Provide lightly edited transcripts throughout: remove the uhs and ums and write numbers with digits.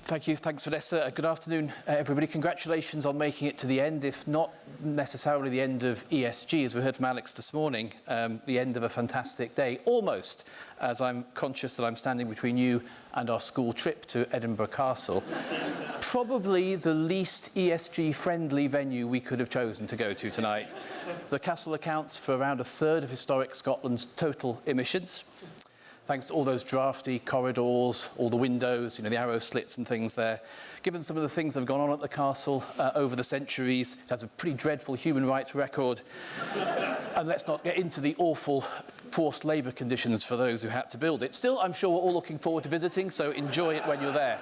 Thank you. Thanks, Vanessa. Good afternoon, everybody. Congratulations on making it to the end, if not necessarily the end of ESG, as we heard from Alex this morning, the end of a fantastic day, almost, as I'm conscious that I'm standing between you and our school trip to Edinburgh Castle. Probably the least ESG-friendly venue we could have chosen to go to tonight. The castle accounts for around a third of historic Scotland's total emissions. Thanks to all those drafty corridors, all the windows, the arrow slits and things there. Given some of the things that have gone on at the castle over the centuries, it has a pretty dreadful human rights record. And let's not get into the awful forced labour conditions for those who had to build it. Still, I'm sure we're all looking forward to visiting, so enjoy it when you're there.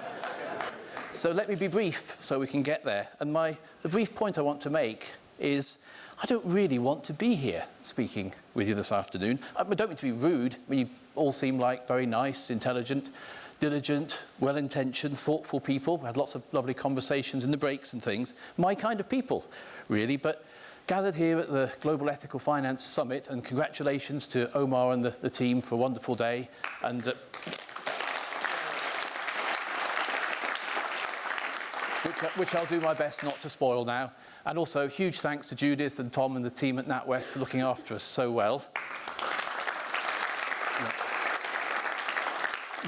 So let me be brief so we can get there. And the brief point I want to make is I don't really want to be here speaking with you this afternoon. I don't mean to be rude. You all seem like very nice, intelligent, diligent, well-intentioned, thoughtful people. We had lots of lovely conversations in the breaks and things. My kind of people, really. But gathered here at the Global Ethical Finance Summit, and congratulations to Omar and the team for a wonderful day. And which I'll do my best not to spoil now. And also, huge thanks to Judith and Tom and the team at NatWest for looking after us so well.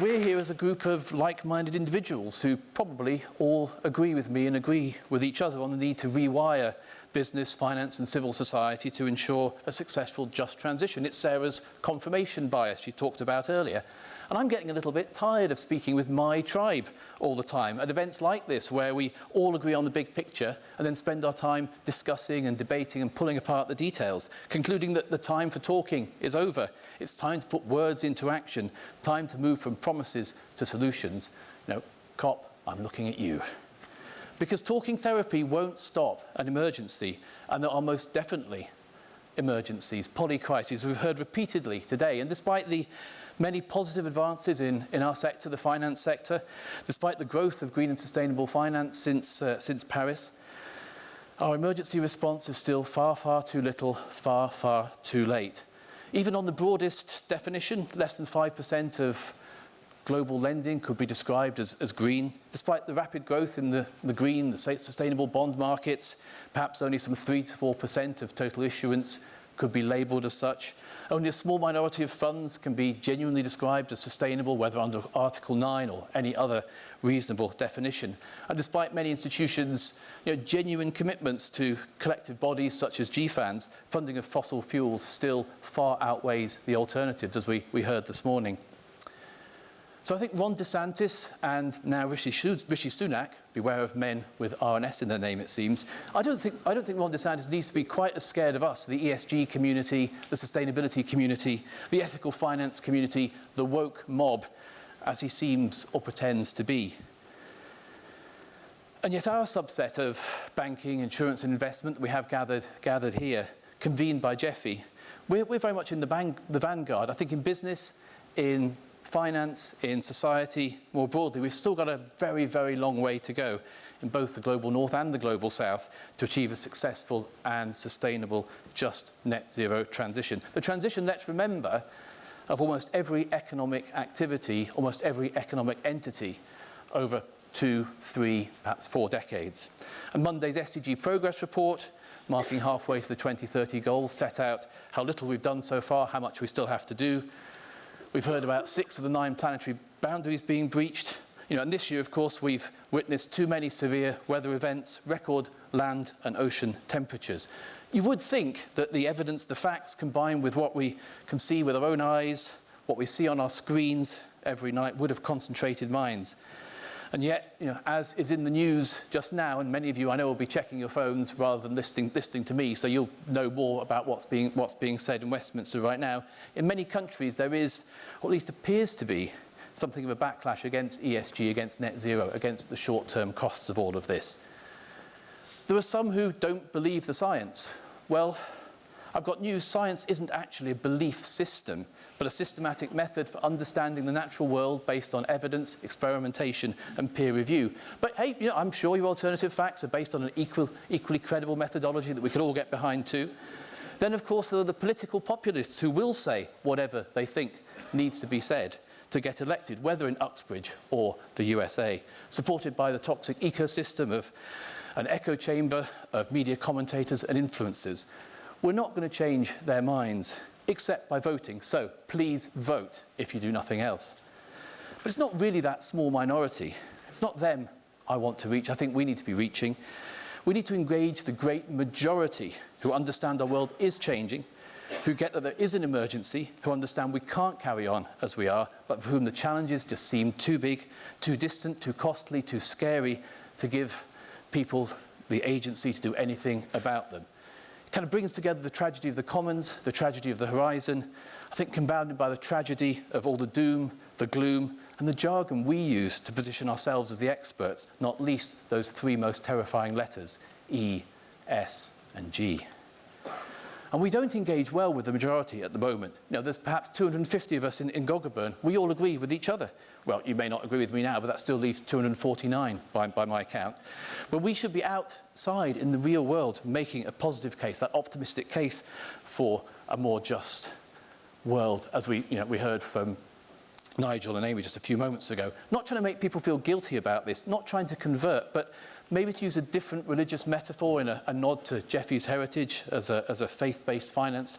We're here as a group of like-minded individuals who probably all agree with me and agree with each other on the need to rewire business, finance and civil society to ensure a successful, just transition. It's Sarah's confirmation bias she talked about earlier. And I'm getting a little bit tired of speaking with my tribe all the time at events like this, where we all agree on the big picture and then spend our time discussing and debating and pulling apart the details, concluding that the time for talking is over. It's time to put words into action, time to move from promises to solutions. COP, I'm looking at you. Because talking therapy won't stop an emergency, and there are most definitely emergencies, polycrises we've heard repeatedly today. And despite the many positive advances in our sector, the finance sector, despite the growth of green and sustainable finance since Paris, our emergency response is still far, far too little, far, far too late. Even on the broadest definition, less than 5% of global lending could be described as green. Despite the rapid growth in the green, the sustainable bond markets, perhaps only some 3 to 4% of total issuance could be labelled as such. Only a small minority of funds can be genuinely described as sustainable, whether under Article 9 or any other reasonable definition. And despite many institutions' genuine commitments to collective bodies such as GEFAN's, funding of fossil fuels still far outweighs the alternatives, as we heard this morning. So I think Ron DeSantis and now Rishi Sunak, beware of men with R&S in their name, it seems. I don't think Ron DeSantis needs to be quite as scared of us, the ESG community, the sustainability community, the ethical finance community, the woke mob, as he seems or pretends to be. And yet our subset of banking, insurance and investment that we have gathered here, convened by GEFI, we're very much in the vanguard. I think in business, in finance, in society more broadly, we've still got a very, very long way to go in both the global north and the global south to achieve a successful and sustainable, just net zero transition. The transition, let's remember, of almost every economic activity, almost every economic entity over 2, 3, perhaps 4 decades. And Monday's SDG Progress Report, marking halfway to the 2030 goals, set out how little we've done so far, how much we still have to do. We've heard about 6 of the 9 planetary boundaries being breached. And this year, of course, we've witnessed too many severe weather events, record land and ocean temperatures. You would think that the evidence, the facts, combined with what we can see with our own eyes, what we see on our screens every night, would have concentrated minds. And yet, as is in the news just now, and many of you I know will be checking your phones rather than listening to me, so you'll know more about what's being said in Westminster right now. In many countries there is, or at least appears to be, something of a backlash against ESG, against net zero, against the short-term costs of all of this. There are some who don't believe the science. Well, I've got news. Science isn't actually a belief system, but a systematic method for understanding the natural world based on evidence, experimentation and peer review. But hey, I'm sure your alternative facts are based on an equally credible methodology that we can all get behind too. Then, of course, there are the political populists who will say whatever they think needs to be said, to get elected, whether in Uxbridge or the USA, supported by the toxic ecosystem of an echo chamber of media commentators and influencers. We're not going to change their minds, except by voting. So please vote if you do nothing else. But it's not really that small minority. It's not them I want to reach. I think we need to be reaching. We need to engage the great majority who understand our world is changing, who get that there is an emergency, who understand we can't carry on as we are, but for whom the challenges just seem too big, too distant, too costly, too scary to give people the agency to do anything about them. It kind of brings together the tragedy of the commons, the tragedy of the horizon, I think compounded by the tragedy of all the doom, the gloom, and the jargon we use to position ourselves as the experts, not least those three most terrifying letters, E, S, and G. And we don't engage well with the majority at the moment. You know, there's perhaps 250 of us in Goggerburn. We all agree with each other. Well, you may not agree with me now, but that still leaves 249 by my count. But we should be outside in the real world making a positive case, that optimistic case for a more just world, as we heard from Nigel and Amy just a few moments ago. Not trying to make people feel guilty about this, not trying to convert, but maybe to use a different religious metaphor in a nod to GEFI's heritage as a faith-based finance,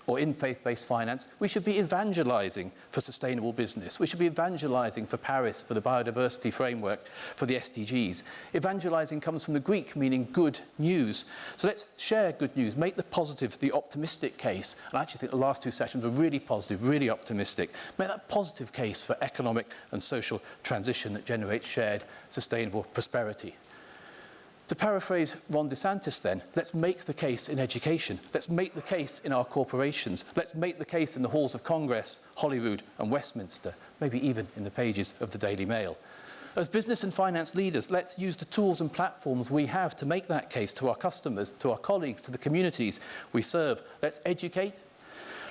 or in faith-based finance. We should be evangelising for sustainable business. We should be evangelising for Paris, for the biodiversity framework, for the SDGs. Evangelising comes from the Greek, meaning good news. So let's share good news, make the positive, the optimistic case. And I actually think the last two sessions were really positive, really optimistic. Make that positive case for economic and social transition that generates shared, sustainable prosperity. To paraphrase Ron DeSantis then, let's make the case in education. Let's make the case in our corporations. Let's make the case in the halls of Congress, Holyrood and Westminster, maybe even in the pages of the Daily Mail. As business and finance leaders, let's use the tools and platforms we have to make that case to our customers, to our colleagues, to the communities we serve. Let's educate,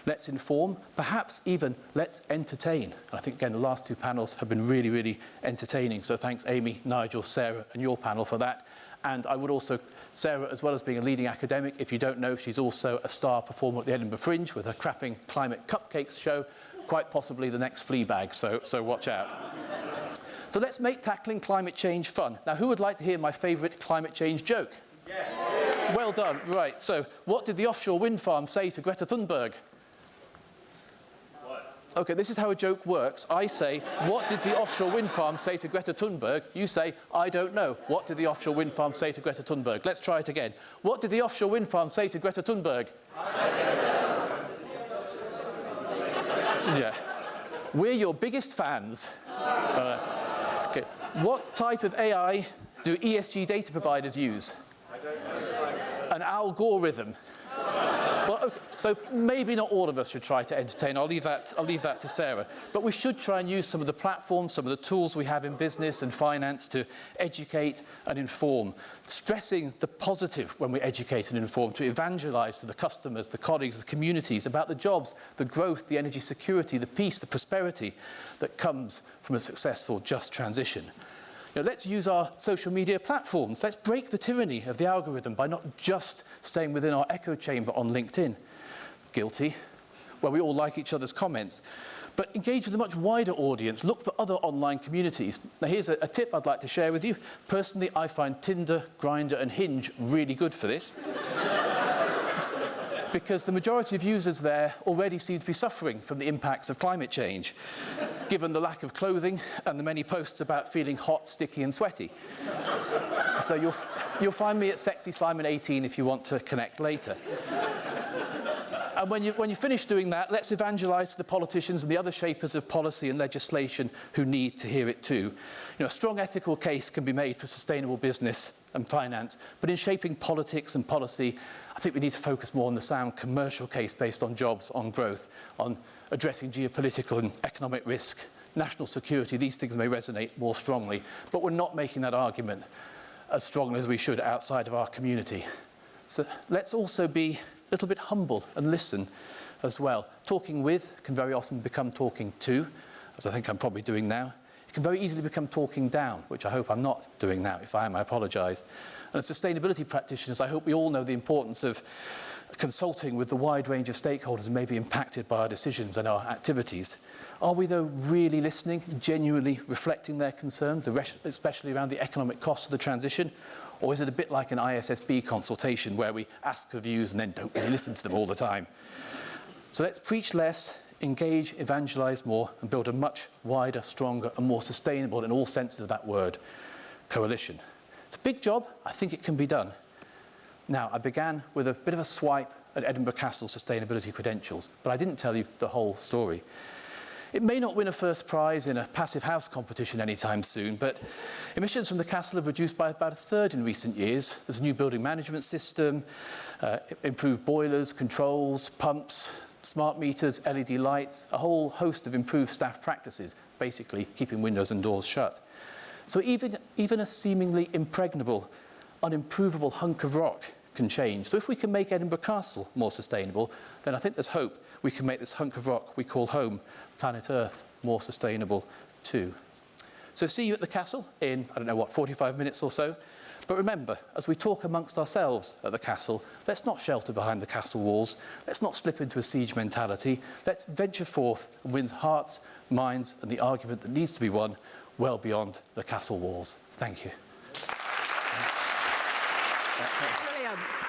let's inform, perhaps even let's entertain. And I think, again, the last two panels have been really, really entertaining. So thanks, Amy, Nigel, Sarah, and your panel for that. And I would also, Sarah, as well as being a leading academic, if you don't know, she's also a star performer at the Edinburgh Fringe with her crapping climate cupcakes show, quite possibly the next Fleabag, so watch out. So let's make tackling climate change fun. Now, who would like to hear my favourite climate change joke? Yeah. Well done. Right, so what did the offshore wind farm say to Greta Thunberg? Okay, this is how a joke works. I say, what did the offshore wind farm say to Greta Thunberg? You say, I don't know. What did the offshore wind farm say to Greta Thunberg? Let's try it again. What did the offshore wind farm say to Greta Thunberg? Yeah. We're your biggest fans. Okay. What type of AI do ESG data providers use? I don't know. An algorithm. Well, okay, so maybe not all of us should try to entertain. I'll leave that to Sarah. But we should try and use some of the platforms, some of the tools we have in business and finance to educate and inform, stressing the positive when we educate and inform, to evangelise to the customers, the colleagues, the communities about the jobs, the growth, the energy security, the peace, the prosperity that comes from a successful, just transition. Now, let's use our social media platforms. Let's break the tyranny of the algorithm by not just staying within our echo chamber on LinkedIn. Guilty. Where we all like each other's comments. But engage with a much wider audience. Look for other online communities. Now, here's a tip I'd like to share with you. Personally, I find Tinder, Grindr, and Hinge really good for this. Because the majority of users there already seem to be suffering from the impacts of climate change, given the lack of clothing and the many posts about feeling hot, sticky and sweaty. So you'll find me at Sexy Simon 18 if you want to connect later. And when you finish doing that, let's evangelise to the politicians and the other shapers of policy and legislation who need to hear it too. You know, a strong ethical case can be made for sustainable business and finance, but in shaping politics and policy, I think we need to focus more on the sound commercial case based on jobs, on growth, on addressing geopolitical and economic risk, national security. These things may resonate more strongly, but we're not making that argument as strongly as we should outside of our community. So let's also be a little bit humble and listen as well. Talking with can very often become talking to, as I think I'm probably doing now. It can very easily become talking down, which I hope I'm not doing now. If I am, I apologise. And as sustainability practitioners, I hope we all know the importance of consulting with the wide range of stakeholders who may be impacted by our decisions and our activities. Are we, though, really listening, genuinely reflecting their concerns, especially around the economic costs of the transition? Or is it a bit like an ISSB consultation where we ask for views and then don't really listen to them all the time? So let's preach less, engage, evangelise more, and build a much wider, stronger and more sustainable, in all senses of that word, coalition. It's a big job. I think it can be done. Now, I began with a bit of a swipe at Edinburgh Castle sustainability credentials, but I didn't tell you the whole story. It may not win a first prize in a passive house competition anytime soon, but emissions from the castle have reduced by about a third in recent years. There's a new building management system, improved boilers, controls, pumps, smart meters, LED lights, a whole host of improved staff practices, basically keeping windows and doors shut. So even a seemingly impregnable, unimprovable hunk of rock can change. So if we can make Edinburgh Castle more sustainable, then I think there's hope we can make this hunk of rock we call home, planet Earth, more sustainable too. So see you at the castle in, 45 minutes or so. But remember, as we talk amongst ourselves at the castle, let's not shelter behind the castle walls. Let's not slip into a siege mentality. Let's venture forth and win hearts, minds, and the argument that needs to be won well beyond the castle walls. Thank you. Brilliant.